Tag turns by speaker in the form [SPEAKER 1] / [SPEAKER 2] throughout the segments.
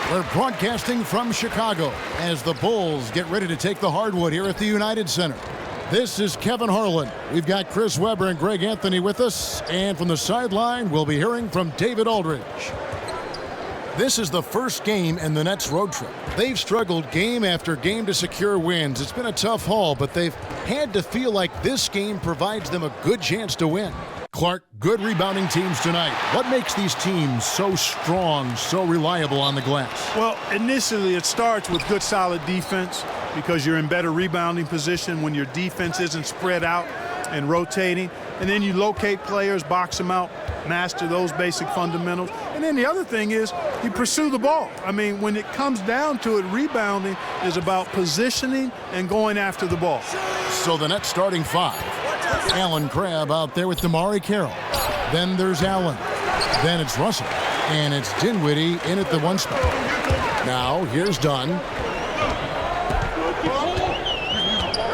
[SPEAKER 1] We're broadcasting from Chicago as the Bulls get ready to take the hardwood here at the United Center. This is Kevin Harlan. We've got Chris Webber and Greg Anthony with us. And from the sideline, we'll be hearing from David Aldridge. This is the first game in the Nets road trip. They've struggled game after game to secure wins. It's been a tough haul, but they've had to feel like this game provides them a good chance to win. Clark, good rebounding teams tonight. What makes these teams so strong, so reliable on the glass?
[SPEAKER 2] Well, initially it starts with good, solid defense because you're in better rebounding position when your defense isn't spread out and rotating. And then you locate players, box them out, master those basic fundamentals. And then the other thing is you pursue the ball. I mean, when it comes down to it, rebounding is about positioning and going after the ball.
[SPEAKER 1] So the Nets starting five. Allen Crabbe out there with Demarre Carroll. Then there's Allen. Then it's Russell. And it's Dinwiddie in at the one spot. Now here's Dunn.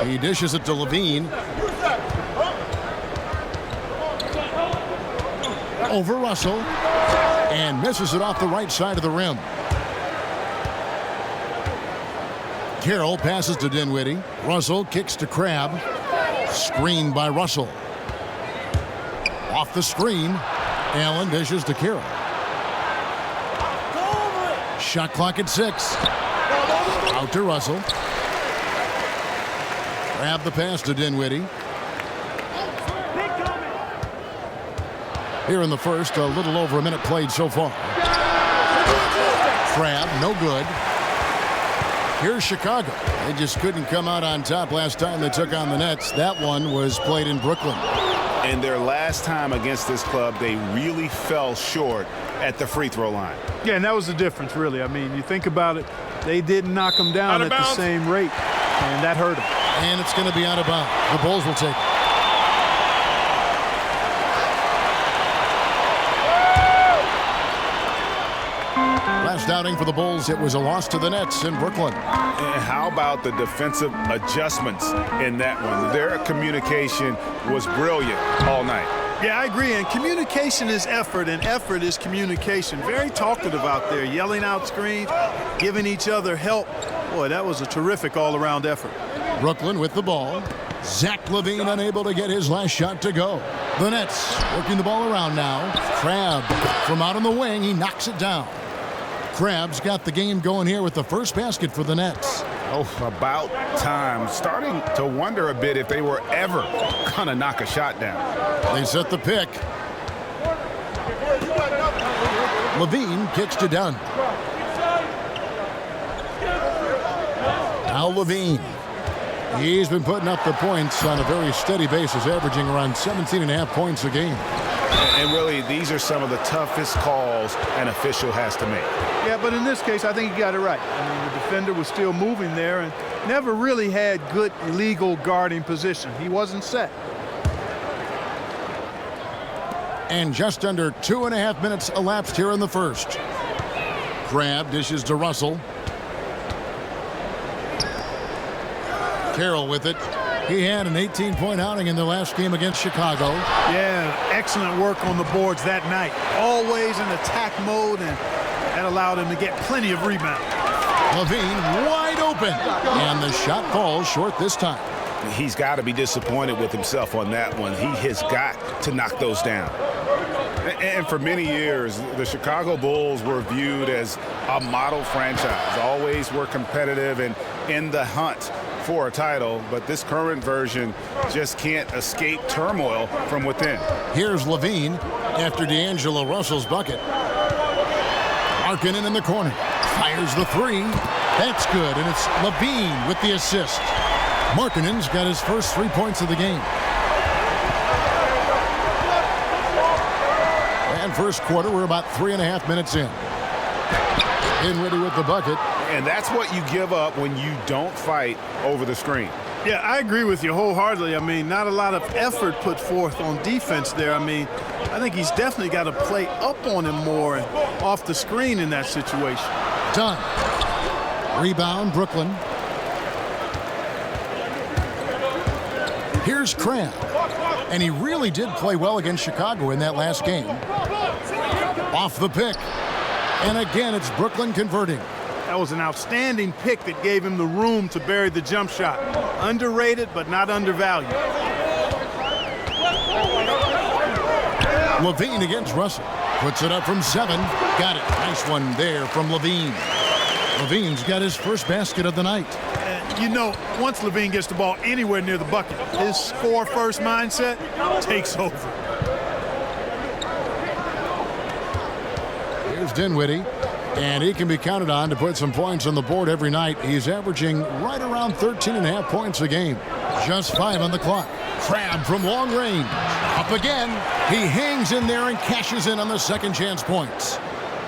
[SPEAKER 1] He dishes it to LaVine. Over Russell. And misses it off the right side of the rim. Carroll passes to Dinwiddie. Russell kicks to Crabbe. Screened by Russell. Off the screen. Allen dishes to Carroll. Shot clock at 6. Out to Russell. Grab the pass to Dinwiddie. Here in the first, a little over a minute played so far. Crabbe, no good. Here's Chicago. They just couldn't come out on top last time they took on the Nets. That one was played in Brooklyn.
[SPEAKER 3] And their last time against this club, they really fell short at the free throw line.
[SPEAKER 2] Yeah, and that was the difference, really. I mean, you think about it, they didn't knock them down at the same rate, and that hurt them.
[SPEAKER 1] And it's going to be out of bounds. The Bulls will take it. Last outing for the Bulls, it was a loss to the Nets in Brooklyn.
[SPEAKER 3] And how about the defensive adjustments in that one? Their communication was brilliant all night.
[SPEAKER 2] Yeah, I agree. And communication is effort, and effort is communication. Very talkative out there, yelling out screens, giving each other help. Boy, that was a terrific all-around effort.
[SPEAKER 1] Brooklyn with the ball. Zach LaVine unable to get his last shot to go. The Nets working the ball around now. Crabbe from out on the wing, he knocks it down. Crabbe's got the game going here with the first basket for the Nets.
[SPEAKER 3] Oh, about time. Starting to wonder a bit if they were ever going to knock a shot down.
[SPEAKER 1] They set the pick. LaVine kicks to Dunn. Now LaVine. He's been putting up the points on a very steady basis, averaging around 17.5 points a game.
[SPEAKER 3] And really, these are some of the toughest calls an official has to make.
[SPEAKER 2] Yeah, but in this case, I think he got it right. I mean, the defender was still moving there and never really had good legal guarding position. He wasn't set.
[SPEAKER 1] And just under 2.5 minutes elapsed here in the first. Crabbe dishes to Russell. Carroll with it. He had an 18-point outing in the last game against Chicago.
[SPEAKER 2] Yeah, excellent work on the boards that night. Always in attack mode, and that allowed him to get plenty of rebounds.
[SPEAKER 1] LaVine wide open, and the shot falls short this time.
[SPEAKER 3] He's got to be disappointed with himself on that one. He has got to knock those down. And for many years, the Chicago Bulls were viewed as a model franchise. Always were competitive and in the hunt for a title, but this current version just can't escape turmoil from within.
[SPEAKER 1] Here's LaVine after D'Angelo Russell's bucket. Markkanen in the corner. Fires the three. That's good, and it's LaVine with the assist. Markkanen's got his first 3 points of the game. And first quarter, we're about 3.5 minutes in. Dinwiddie with the bucket.
[SPEAKER 3] And that's what you give up when you don't fight over the screen.
[SPEAKER 2] Yeah, I agree with you wholeheartedly. I mean, not a lot of effort put forth on defense there. I mean, I think he's definitely got to play up on him more and off the screen in that situation.
[SPEAKER 1] Done. Rebound, Brooklyn. Here's Crabbe. And he really did play well against Chicago in that last game. Off the pick. And again, it's Brooklyn converting.
[SPEAKER 2] That was an outstanding pick that gave him the room to bury the jump shot. Underrated, but not undervalued.
[SPEAKER 1] LaVine against Russell. Puts it up from 7. Got it. Nice one there from LaVine. LaVine's got his first basket of the night.
[SPEAKER 2] You know, once LaVine gets the ball anywhere near the bucket, his score-first mindset takes over.
[SPEAKER 1] Here's Dinwiddie, and he can be counted on to put some points on the board every night. He's averaging right around 13.5 points a game. Just 5 on the clock. Crabbe from long range. Up again. He hangs in there and cashes in on the second chance points.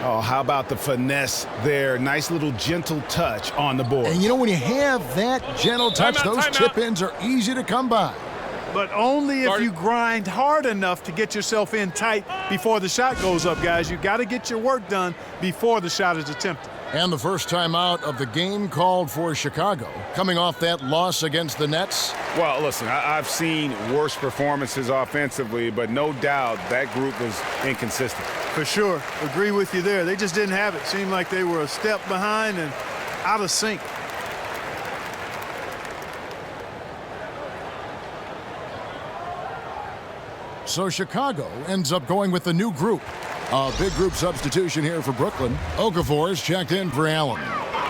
[SPEAKER 3] Oh, how about the finesse there? Nice little gentle touch on the board.
[SPEAKER 1] And you know, when you have that gentle touch, those chip-ins are easy to come by.
[SPEAKER 2] But only if you grind hard enough to get yourself in tight before the shot goes up, guys. You got to get your work done before the shot is attempted.
[SPEAKER 1] And the first time out of the game called for Chicago, coming off that loss against the Nets.
[SPEAKER 3] Well, listen, I've seen worse performances offensively, but no doubt that group was inconsistent.
[SPEAKER 2] For sure. Agree with you there. They just didn't have it. Seemed like they were a step behind and out of sync.
[SPEAKER 1] So Chicago ends up going with the new group. A big group substitution here for Brooklyn. Okafor is checked in for Allen.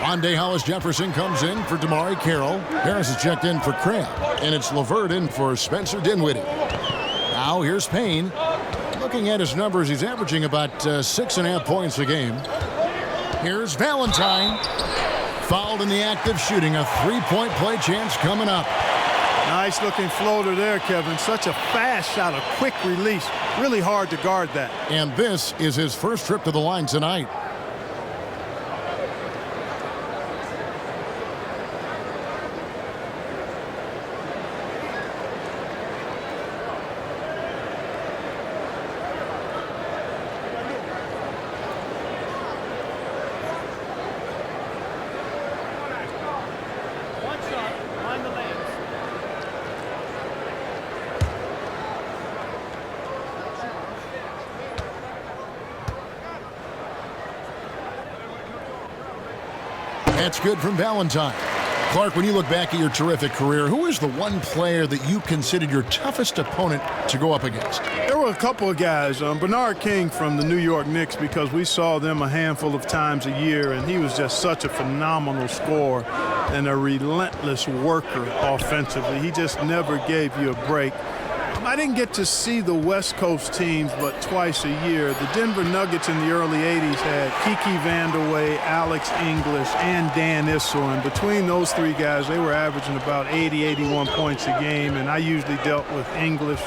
[SPEAKER 1] Wande Hollis-Jefferson comes in for Demarre Carroll. Harris is checked in for Crabbe. And it's LeVert in for Spencer Dinwiddie. Now here's Payne. Looking at his numbers, he's averaging about 6.5 points a game. Here's Valentine. Fouled in the act of shooting. A 3-point play chance coming up.
[SPEAKER 2] Nice looking floater there, Kevin. Such a fast shot, a quick release. Really hard to guard that.
[SPEAKER 1] And this is his first trip to the line tonight. That's good from Valentine. Clark, when you look back at your terrific career, who is the one player that you considered your toughest opponent to go up against?
[SPEAKER 2] There were a couple of guys. Bernard King from the New York Knicks, because we saw them a handful of times a year, and he was just such a phenomenal scorer and a relentless worker offensively. He just never gave you a break. I didn't get to see the West Coast teams but twice a year. The Denver Nuggets in the early 80s had Kiki Vandeweghe, Alex English, and Dan Issel. And between those three guys, they were averaging about 80, 81 points a game. And I usually dealt with English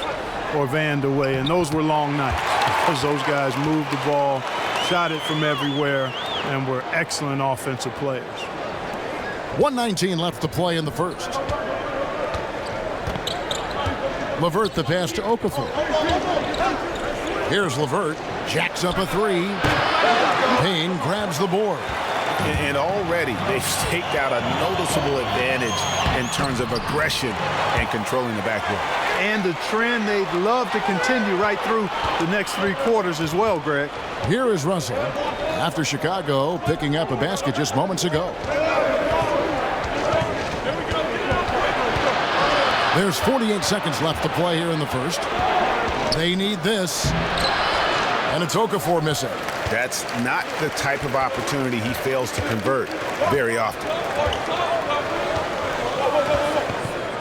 [SPEAKER 2] or Vandeweghe. And those were long nights because those guys moved the ball, shot it from everywhere, and were excellent offensive players.
[SPEAKER 1] 1:19 left to play in the first. LeVert the pass to Okafor. Here's LeVert, jacks up a 3. Payne grabs the board.
[SPEAKER 3] And already they've staked out a noticeable advantage in terms of aggression and controlling the backcourt.
[SPEAKER 2] And a trend they'd love to continue right through the next 3 quarters as well, Greg.
[SPEAKER 1] Here is Russell after Chicago picking up a basket just moments ago. There's 48 seconds left to play here in the first. They need this. And it's Okafor missing.
[SPEAKER 3] That's not the type of opportunity he fails to convert very often.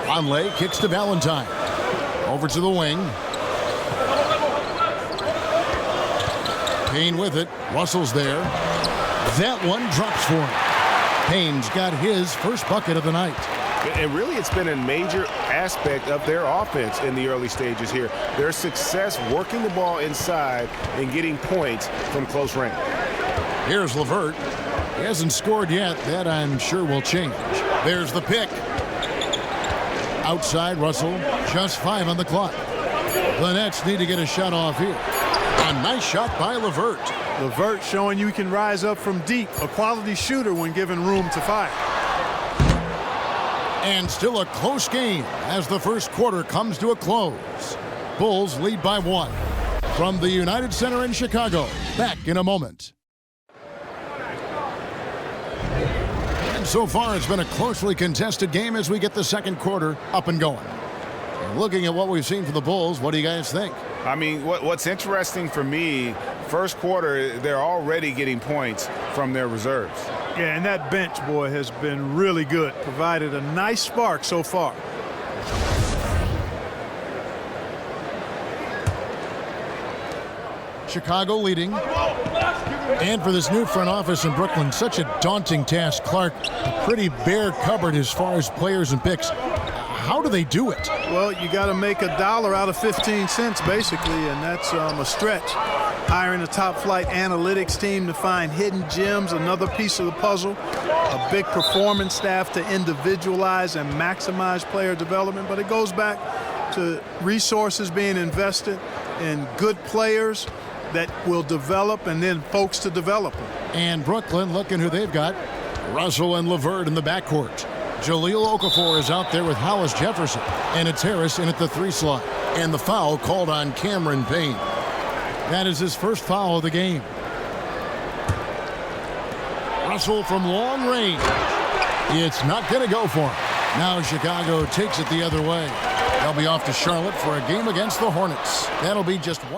[SPEAKER 1] Conley kicks to Valentine. Over to the wing. Payne with it. Russell's there. That one drops for him. Payne's got his first bucket of the night.
[SPEAKER 3] And really, it's been a major aspect of their offense in the early stages here. Their success working the ball inside and getting points from close range.
[SPEAKER 1] Here's LeVert. He hasn't scored yet. That, I'm sure, will change. There's the pick. Outside Russell. Just 5 on the clock. The Nets need to get a shot off here. A nice shot by LeVert.
[SPEAKER 2] LeVert showing you can rise up from deep. A quality shooter when given room to fire.
[SPEAKER 1] And still a close game as the first quarter comes to a close. Bulls lead by 1. From the United Center in Chicago, back in a moment. So far, it's been a closely contested game as we get the second quarter up and going. And looking at what we've seen from the Bulls, what do you guys think?
[SPEAKER 3] I mean, what's interesting for me, first quarter, they're already getting points from their reserves.
[SPEAKER 2] Yeah, and that bench, boy, has been really good. Provided a nice spark so far.
[SPEAKER 1] Chicago leading. And for this new front office in Brooklyn, such a daunting task. Clark, pretty bare cupboard as far as players and picks. How do they do it?
[SPEAKER 2] Well, you got to make $1 out of 15 cents, basically, and that's a stretch. Hiring a top-flight analytics team to find hidden gems, another piece of the puzzle. A big performance staff to individualize and maximize player development. But it goes back to resources being invested in good players that will develop, and then folks to develop them.
[SPEAKER 1] And Brooklyn, looking who they've got. Russell and LeVert in the backcourt. Jahlil Okafor is out there with Hollis Jefferson. And it's Harris in at the 3 slot. And the foul called on Cameron Payne. That is his first foul of the game. Russell from long range. It's not going to go for him. Now Chicago takes it the other way. They'll be off to Charlotte for a game against the Hornets. That'll be just one.